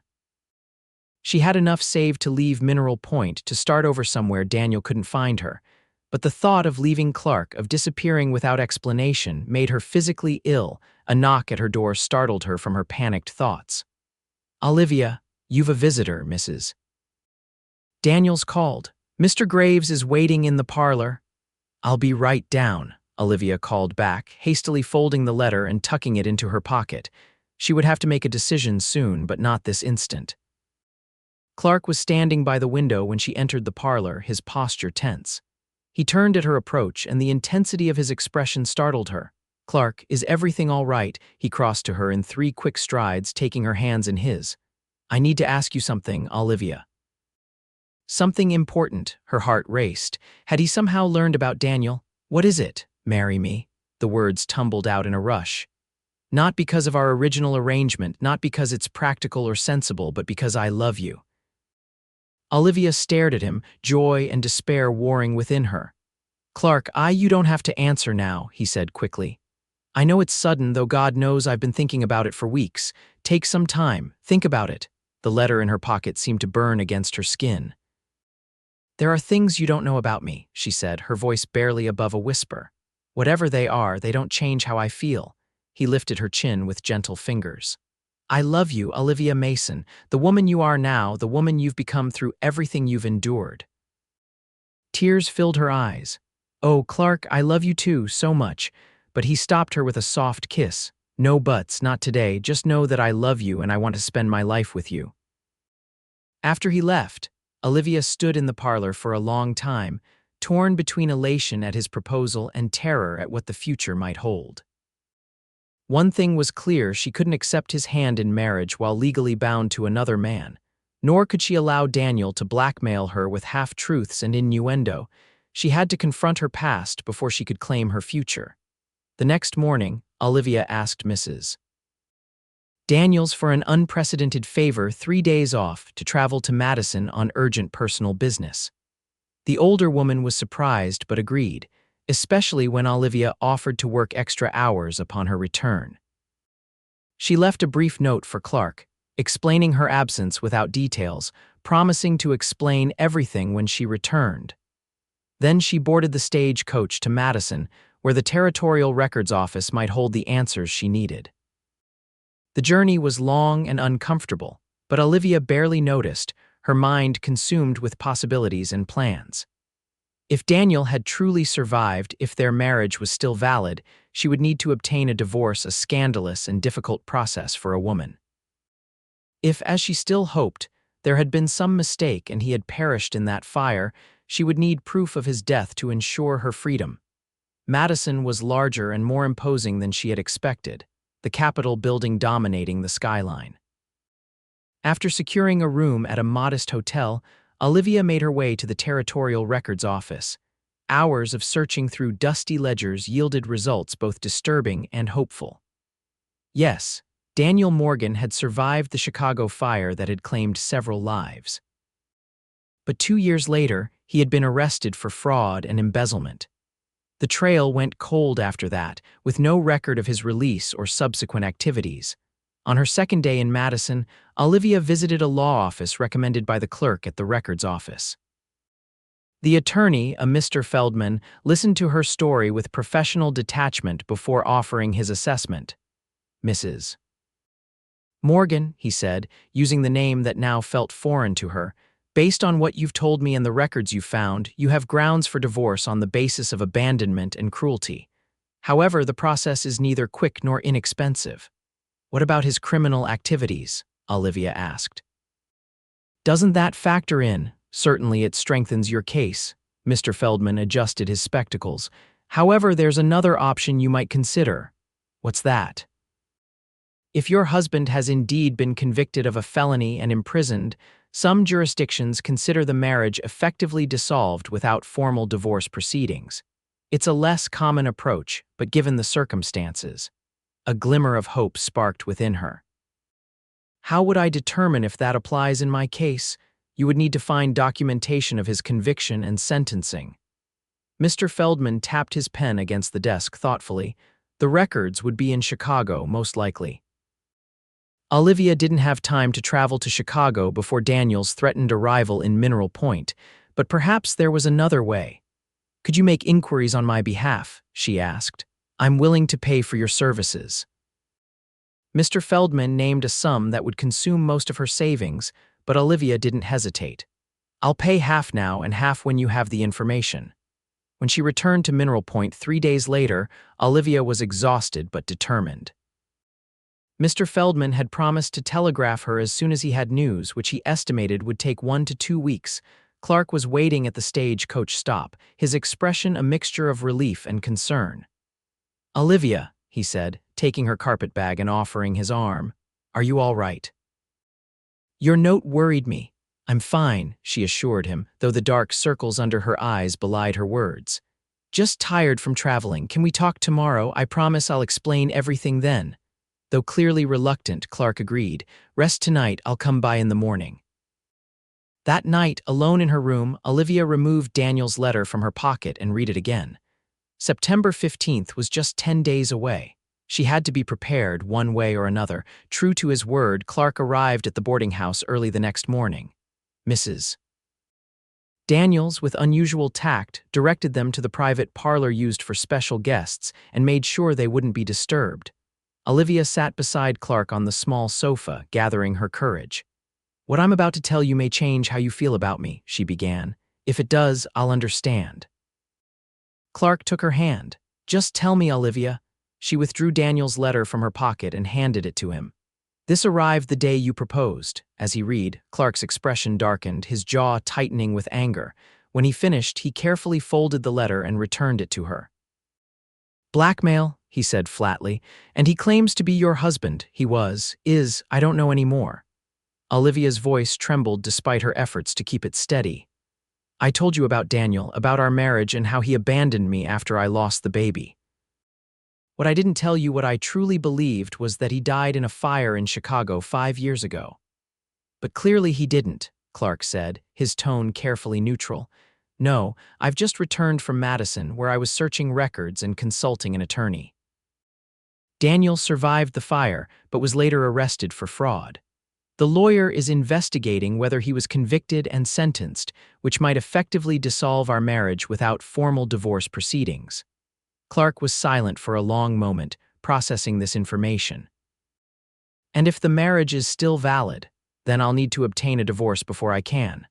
She had enough saved to leave Mineral Point, to start over somewhere Daniel couldn't find her. But the thought of leaving Clark, of disappearing without explanation, made her physically ill, A knock at her door startled her from her panicked thoughts. "Olivia, you've a visitor, Mrs. Daniels called. Mr. Graves is waiting in the parlor." "I'll be right down," Olivia called back, hastily folding the letter and tucking it into her pocket. She would have to make a decision soon, but not this instant. Clark was standing by the window when she entered the parlor, his posture tense. He turned at her approach, and the intensity of his expression startled her. "Clark, is everything all right?" He crossed to her in 3 quick strides, taking her hands in his. "I need to ask you something, Olivia." Something important, her heart raced. Had he somehow learned about Daniel? "What is it? Marry me?" The words tumbled out in a rush. "Not because of our original arrangement, not because it's practical or sensible, but because I love you." Olivia stared at him, joy and despair warring within her. "Clark, you don't have to answer now," he said quickly. "I know it's sudden, though God knows I've been thinking about it for weeks. Take some time, think about it." The letter in her pocket seemed to burn against her skin. "There are things you don't know about me," she said, her voice barely above a whisper. "Whatever they are, they don't change how I feel." He lifted her chin with gentle fingers. "I love you, Olivia Mason, the woman you are now, the woman you've become through everything you've endured." Tears filled her eyes. "Oh, Clark, I love you too, so much." But he stopped her with a soft kiss. "No buts, not today, just know that I love you and I want to spend my life with you." After he left, Olivia stood in the parlor for a long time, torn between elation at his proposal and terror at what the future might hold. One thing was clear: she couldn't accept his hand in marriage while legally bound to another man. Nor could she allow Daniel to blackmail her with half-truths and innuendo. She had to confront her past before she could claim her future. The next morning, Olivia asked Mrs. Daniels for an unprecedented favor: 3 days off to travel to Madison on urgent personal business. The older woman was surprised but agreed, especially when Olivia offered to work extra hours upon her return. She left a brief note for Clark, explaining her absence without details, promising to explain everything when she returned. Then she boarded the stagecoach to Madison, where the Territorial Records Office might hold the answers she needed. The journey was long and uncomfortable, but Olivia barely noticed, her mind consumed with possibilities and plans. If Daniel had truly survived, if their marriage was still valid, she would need to obtain a divorce, a scandalous and difficult process for a woman. If, as she still hoped, there had been some mistake and he had perished in that fire, she would need proof of his death to ensure her freedom. Madison was larger and more imposing than she had expected, the Capitol building dominating the skyline. After securing a room at a modest hotel, Olivia made her way to the Territorial Records Office. Hours of searching through dusty ledgers yielded results both disturbing and hopeful. Yes, Daniel Morgan had survived the Chicago fire that had claimed several lives. But 2 years later, he had been arrested for fraud and embezzlement. The trail went cold after that, with no record of his release or subsequent activities. On her second day in Madison, Olivia visited a law office recommended by the clerk at the records office. The attorney, a Mr. Feldman, listened to her story with professional detachment before offering his assessment. "Mrs. Morgan," he said, using the name that now felt foreign to her, "based on what you've told me and the records you found, you have grounds for divorce on the basis of abandonment and cruelty. However, the process is neither quick nor inexpensive." "What about his criminal activities?" Olivia asked. "Doesn't that factor in? Certainly it strengthens your case." Mr. Feldman adjusted his spectacles. "However, there's another option you might consider." "What's that?" "If your husband has indeed been convicted of a felony and imprisoned, some jurisdictions consider the marriage effectively dissolved without formal divorce proceedings. It's a less common approach, but given the circumstances." A glimmer of hope sparked within her. "How would I determine if that applies in my case?" "You would need to find documentation of his conviction and sentencing." Mr. Feldman tapped his pen against the desk thoughtfully. "The records would be in Chicago, most likely." Olivia didn't have time to travel to Chicago before Daniel's threatened arrival in Mineral Point, but perhaps there was another way. "Could you make inquiries on my behalf?" she asked. "I'm willing to pay for your services." Mr. Feldman named a sum that would consume most of her savings, but Olivia didn't hesitate. "I'll pay half now and half when you have the information." When she returned to Mineral Point 3 days later, Olivia was exhausted but determined. Mr. Feldman had promised to telegraph her as soon as he had news, which he estimated would take 1 to 2 weeks. Clark was waiting at the stagecoach stop, his expression a mixture of relief and concern. "Olivia," he said, taking her carpetbag and offering his arm, "are you all right?" "Your note worried me." "I'm fine," she assured him, though the dark circles under her eyes belied her words. "Just tired from traveling. Can we talk tomorrow? I promise I'll explain everything then." Though clearly reluctant, Clark agreed. "Rest tonight, I'll come by in the morning." That night, alone in her room, Olivia removed Daniel's letter from her pocket and read it again. September 15th was just 10 days away. She had to be prepared one way or another. True to his word, Clark arrived at the boarding house early the next morning. Mrs. Daniels, with unusual tact, directed them to the private parlor used for special guests and made sure they wouldn't be disturbed. Olivia sat beside Clark on the small sofa, gathering her courage. "What I'm about to tell you may change how you feel about me," she began. "If it does, I'll understand." Clark took her hand. "Just tell me, Olivia." She withdrew Daniel's letter from her pocket and handed it to him. "This arrived the day you proposed." As he read, Clark's expression darkened, his jaw tightening with anger. When he finished, he carefully folded the letter and returned it to her. "Blackmail," he said flatly, "and he claims to be your husband. He I don't know any more." Olivia's voice trembled despite her efforts to keep it steady. "I told you about Daniel, about our marriage and how he abandoned me after I lost the baby. What I didn't tell you, what I truly believed, was that he died in a fire in Chicago 5 years ago." "But clearly he didn't," Clark said, his tone carefully neutral. "No, I've just returned from Madison, where I was searching records and consulting an attorney. Daniel survived the fire, but was later arrested for fraud. The lawyer is investigating whether he was convicted and sentenced, which might effectively dissolve our marriage without formal divorce proceedings." Clark was silent for a long moment, processing this information. "And if the marriage is still valid, then I'll need to obtain a divorce before I can."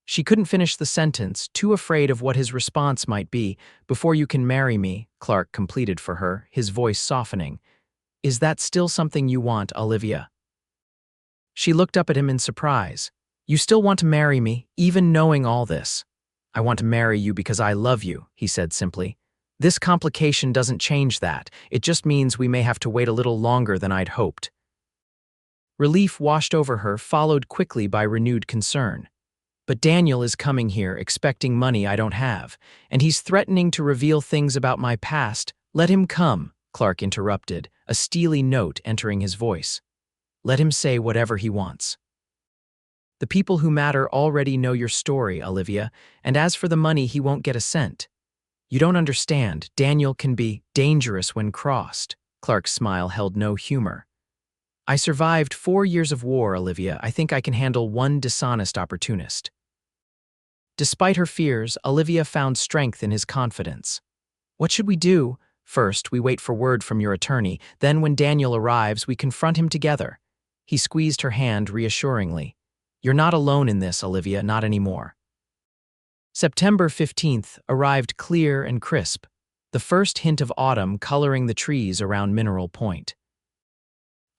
She couldn't finish the sentence, too afraid of what his response might be. "Before you can marry me," Clark completed for her, his voice softening. "Is that still something you want, Olivia?" She looked up at him in surprise. "You still want to marry me, even knowing all this?" "I want to marry you because I love you," he said simply. "This complication doesn't change that. It just means we may have to wait a little longer than I'd hoped." Relief washed over her, followed quickly by renewed concern. "But Daniel is coming here, expecting money I don't have, and he's threatening to reveal things about my past." "Let him come," Clark interrupted, a steely note entering his voice. "Let him say whatever he wants. The people who matter already know your story, Olivia, and as for the money, he won't get a cent. You don't understand. Daniel can be dangerous when crossed." Clark's smile held no humor. "I survived 4 years of war, Olivia. I think I can handle one dishonest opportunist." Despite her fears, Olivia found strength in his confidence. "What should we do? First, we wait for word from your attorney. Then, when Daniel arrives, we confront him together." He squeezed her hand reassuringly. "You're not alone in this, Olivia, not anymore." September 15th arrived clear and crisp, the first hint of autumn coloring the trees around Mineral Point.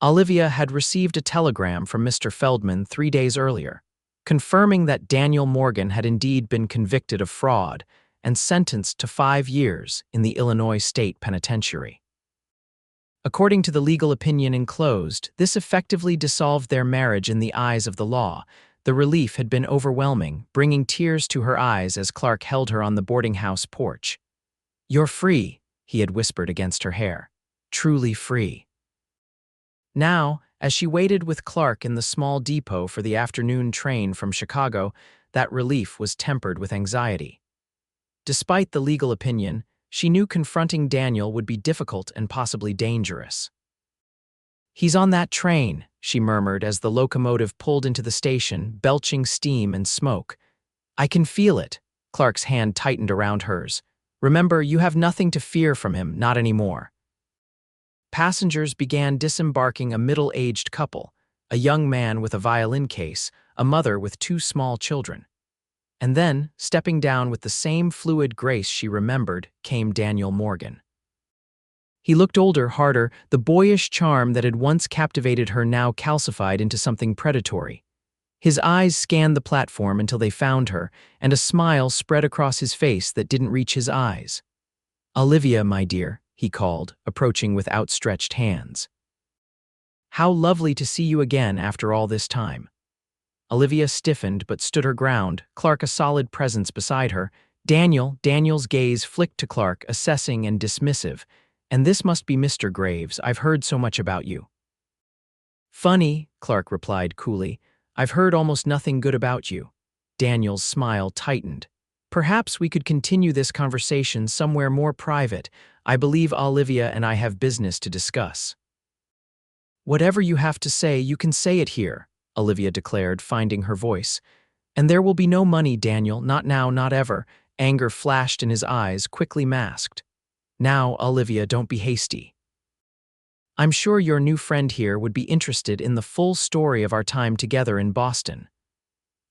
Olivia had received a telegram from Mr. Feldman 3 days earlier, confirming that Daniel Morgan had indeed been convicted of fraud and sentenced to 5 years in the Illinois State Penitentiary. According to the legal opinion enclosed, this effectively dissolved their marriage in the eyes of the law. The relief had been overwhelming, bringing tears to her eyes as Clark held her on the boarding house porch. "You're free," he had whispered against her hair. "Truly free." Now, as she waited with Clark in the small depot for the afternoon train from Chicago, that relief was tempered with anxiety. Despite the legal opinion, she knew confronting Daniel would be difficult and possibly dangerous. "He's on that train," she murmured as the locomotive pulled into the station, belching steam and smoke. "I can feel it." Clark's hand tightened around hers. "Remember, you have nothing to fear from him, not anymore." passengers began disembarking a middle-aged couple, a young man with a violin case, a mother with two small children. And then, stepping down with the same fluid grace she remembered, came Daniel Morgan. He looked older, harder, the boyish charm that had once captivated her now calcified into something predatory. His eyes scanned the platform until they found her, and a smile spread across his face that didn't reach his eyes. "Olivia, my dear," he called, approaching with outstretched hands. "How lovely to see you again after all this time." Olivia stiffened but stood her ground, Clark a solid presence beside her. Daniel's gaze flicked to Clark, assessing and dismissive. "And this must be Mr. Graves. I've heard so much about you." "Funny," Clark replied coolly. "I've heard almost nothing good about you." Daniel's smile tightened. "Perhaps we could continue this conversation somewhere more private. I believe Olivia and I have business to discuss." "Whatever you have to say, you can say it here," Olivia declared, finding her voice. "And there will be no money, Daniel, not now, not ever." Anger flashed in his eyes, quickly masked. "Now, Olivia, don't be hasty. I'm sure your new friend here would be interested in the full story of our time together in Boston."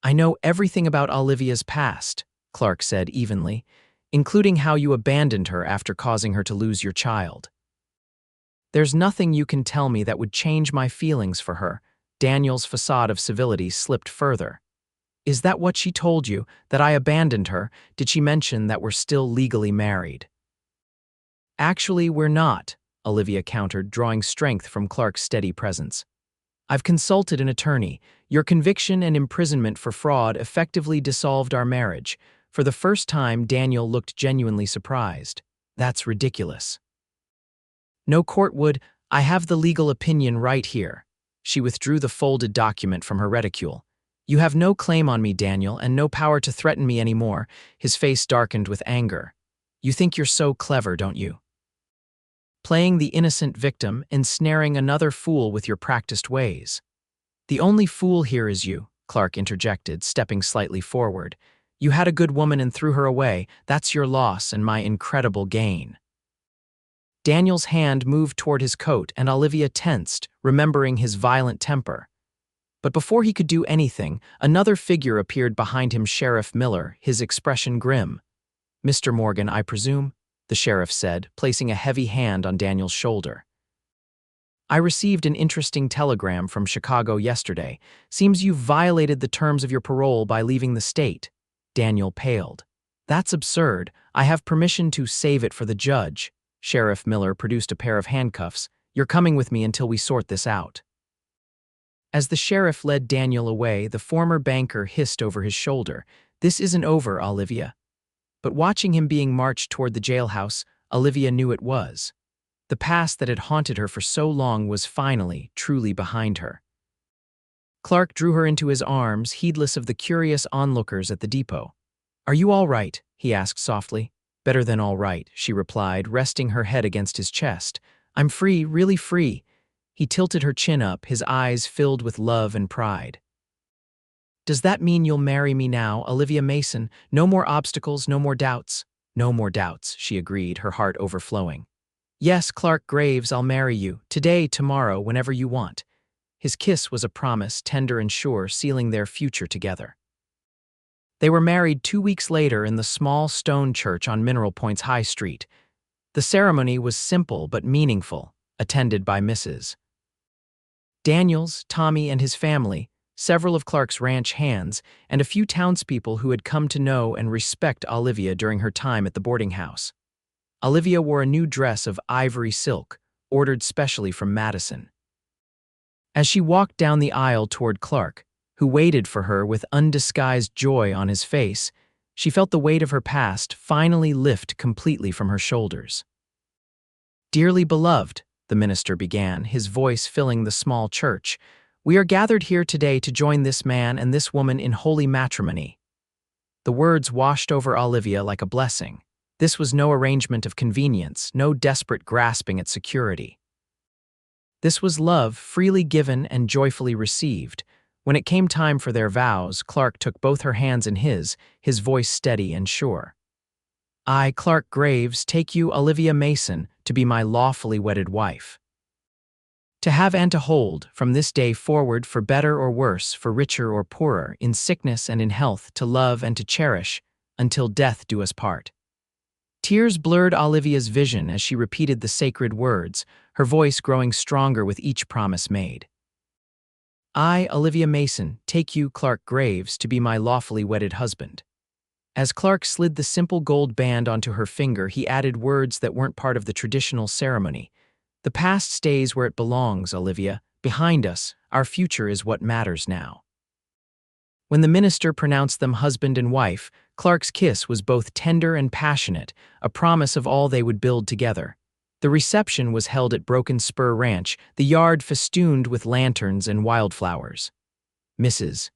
"I know everything about Olivia's past," Clark said evenly, "including how you abandoned her after causing her to lose your child." "There's nothing you can tell me that would change my feelings for her." Daniel's facade of civility slipped further. "Is that what she told you, that I abandoned her? Did she mention that we're still legally married?" "Actually, we're not," Olivia countered, drawing strength from Clark's steady presence. "I've consulted an attorney. Your conviction and imprisonment for fraud effectively dissolved our marriage." For the first time, Daniel looked genuinely surprised. "That's ridiculous." "No court would. I have the legal opinion right here." She withdrew the folded document from her reticule. "You have no claim on me, Daniel, and no power to threaten me anymore." His face darkened with anger. "You think you're so clever, don't you? Playing the innocent victim, ensnaring another fool with your practiced ways." "The only fool here is you," Clark interjected, stepping slightly forward. "You had a good woman and threw her away. That's your loss and my incredible gain." Daniel's hand moved toward his coat, and Olivia tensed, remembering his violent temper. But before he could do anything, another figure appeared behind him, Sheriff Miller, his expression grim. "Mr. Morgan, I presume?" the sheriff said, placing a heavy hand on Daniel's shoulder. "I received an interesting telegram from Chicago yesterday. Seems you've violated the terms of your parole by leaving the state." Daniel paled. "That's absurd. I have permission to save it for the judge." Sheriff Miller produced a pair of handcuffs. "You're coming with me until we sort this out." As the sheriff led Daniel away, the former banker hissed over his shoulder, "This isn't over, Olivia." But watching him being marched toward the jailhouse, Olivia knew it was. The past that had haunted her for so long was finally, truly behind her. Clark drew her into his arms, heedless of the curious onlookers at the depot. "Are you all right?" he asked softly. "Better than all right," she replied, resting her head against his chest. "I'm free, really free." He tilted her chin up, his eyes filled with love and pride. "Does that mean you'll marry me now, Olivia Mason? No more obstacles, no more doubts?" "No more doubts," she agreed, her heart overflowing. "Yes, Clark Graves, I'll marry you. Today, tomorrow, whenever you want." His kiss was a promise, tender and sure, sealing their future together. They were married 2 weeks later in the small stone church on Mineral Point's High Street. The ceremony was simple but meaningful, attended by Mrs. Daniels, Tommy and his family, several of Clark's ranch hands, and a few townspeople who had come to know and respect Olivia during her time at the boarding house. Olivia wore a new dress of ivory silk, ordered specially from Madison. As she walked down the aisle toward Clark, who waited for her with undisguised joy on his face, she felt the weight of her past finally lift completely from her shoulders. "Dearly beloved," the minister began, his voice filling the small church, "we are gathered here today to join this man and this woman in holy matrimony." The words washed over Olivia like a blessing. This was no arrangement of convenience, no desperate grasping at security. This was love, freely given and joyfully received. When it came time for their vows, Clark took both her hands in his voice steady and sure. "I, Clark Graves, take you, Olivia Mason, to be my lawfully wedded wife." To have and to hold, from this day forward, for better or worse, for richer or poorer, in sickness and in health, to love and to cherish, until death do us part. Tears blurred Olivia's vision as she repeated the sacred words, her voice growing stronger with each promise made. I, Olivia Mason, take you, Clark Graves, to be my lawfully wedded husband. As Clark slid the simple gold band onto her finger, he added words that weren't part of the traditional ceremony. The past stays where it belongs, Olivia. Behind us, our future is what matters now. When the minister pronounced them husband and wife, Clark's kiss was both tender and passionate, a promise of all they would build together. The reception was held at Broken Spur Ranch, the yard festooned with lanterns and wildflowers. Mrs.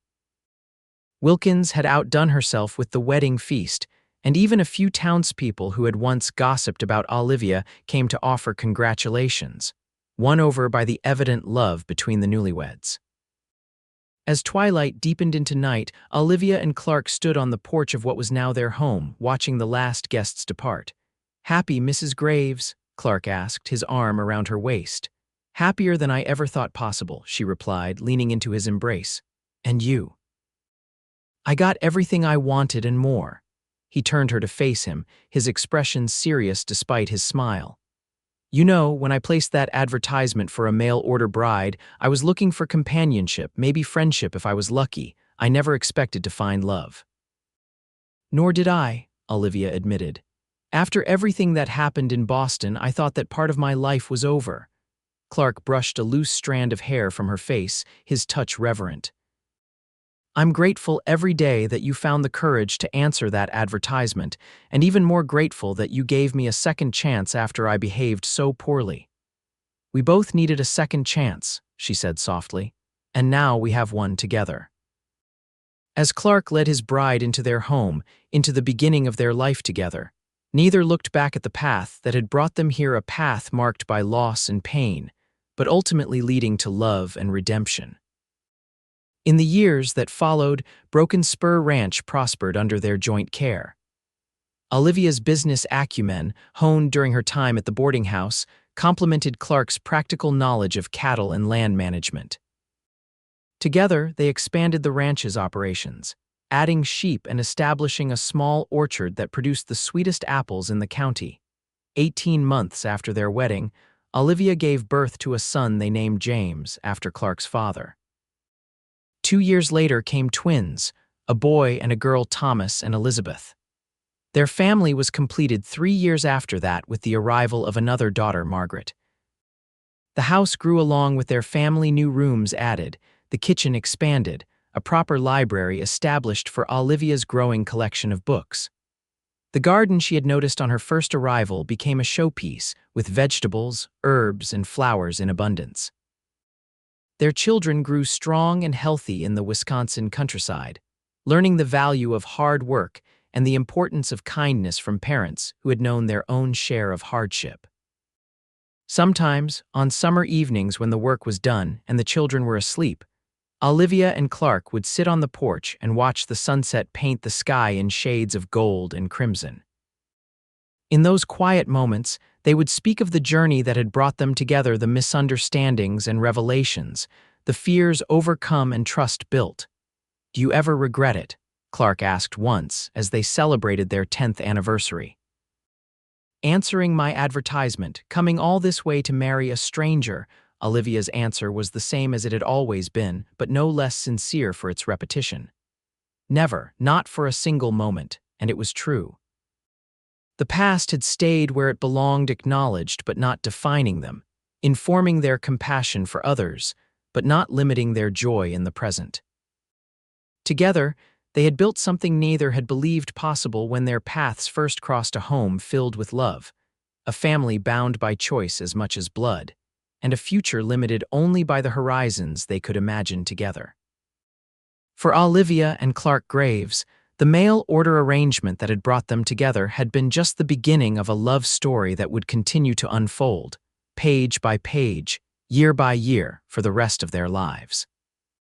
Wilkins had outdone herself with the wedding feast, and even a few townspeople who had once gossiped about Olivia came to offer congratulations, won over by the evident love between the newlyweds. As twilight deepened into night, Olivia and Clark stood on the porch of what was now their home, watching the last guests depart. "Happy, Mrs. Graves?" Clark asked, his arm around her waist. "Happier than I ever thought possible," she replied, leaning into his embrace. "And you?" "I got everything I wanted and more." He turned her to face him, his expression serious despite his smile. "You know, when I placed that advertisement for a mail-order bride, I was looking for companionship, maybe friendship if I was lucky. I never expected to find love." "Nor did I," Olivia admitted. "After everything that happened in Boston, I thought that part of my life was over." Clark brushed a loose strand of hair from her face, his touch reverent. "I'm grateful every day that you found the courage to answer that advertisement, and even more grateful that you gave me a second chance after I behaved so poorly." "We both needed a second chance," she said softly, "and now we have one together." As Clark led his bride into their home, into the beginning of their life together, neither looked back at the path that had brought them here, a path marked by loss and pain, but ultimately leading to love and redemption. In the years that followed, Broken Spur Ranch prospered under their joint care. Olivia's business acumen, honed during her time at the boarding house, complemented Clark's practical knowledge of cattle and land management. Together, they expanded the ranch's operations, adding sheep and establishing a small orchard that produced the sweetest apples in the county. 18 months after their wedding, Olivia gave birth to a son they named James, after Clark's father. 2 years later came twins, a boy and a girl, Thomas and Elizabeth. Their family was completed 3 years after that with the arrival of another daughter, Margaret. The house grew along with their family, new rooms added, the kitchen expanded, a proper library established for Olivia's growing collection of books. The garden she had noticed on her first arrival became a showpiece, with vegetables, herbs, and flowers in abundance. Their children grew strong and healthy in the Wisconsin countryside, learning the value of hard work and the importance of kindness from parents who had known their own share of hardship. Sometimes, on summer evenings when the work was done and the children were asleep, Olivia and Clark would sit on the porch and watch the sunset paint the sky in shades of gold and crimson. In those quiet moments, they would speak of the journey that had brought them together, the misunderstandings and revelations, the fears overcome and trust built. "Do you ever regret it?" Clark asked once as they celebrated their 10th anniversary. "Answering my advertisement, coming all this way to marry a stranger," Olivia's answer was the same as it had always been, but no less sincere for its repetition. "Never, not for a single moment," and it was true. The past had stayed where it belonged, acknowledged but not defining them, informing their compassion for others, but not limiting their joy in the present. Together, they had built something neither had believed possible when their paths first crossed, a home filled with love, a family bound by choice as much as blood, and a future limited only by the horizons they could imagine together. For Olivia and Clark Graves, the mail-order arrangement that had brought them together had been just the beginning of a love story that would continue to unfold, page by page, year by year, for the rest of their lives.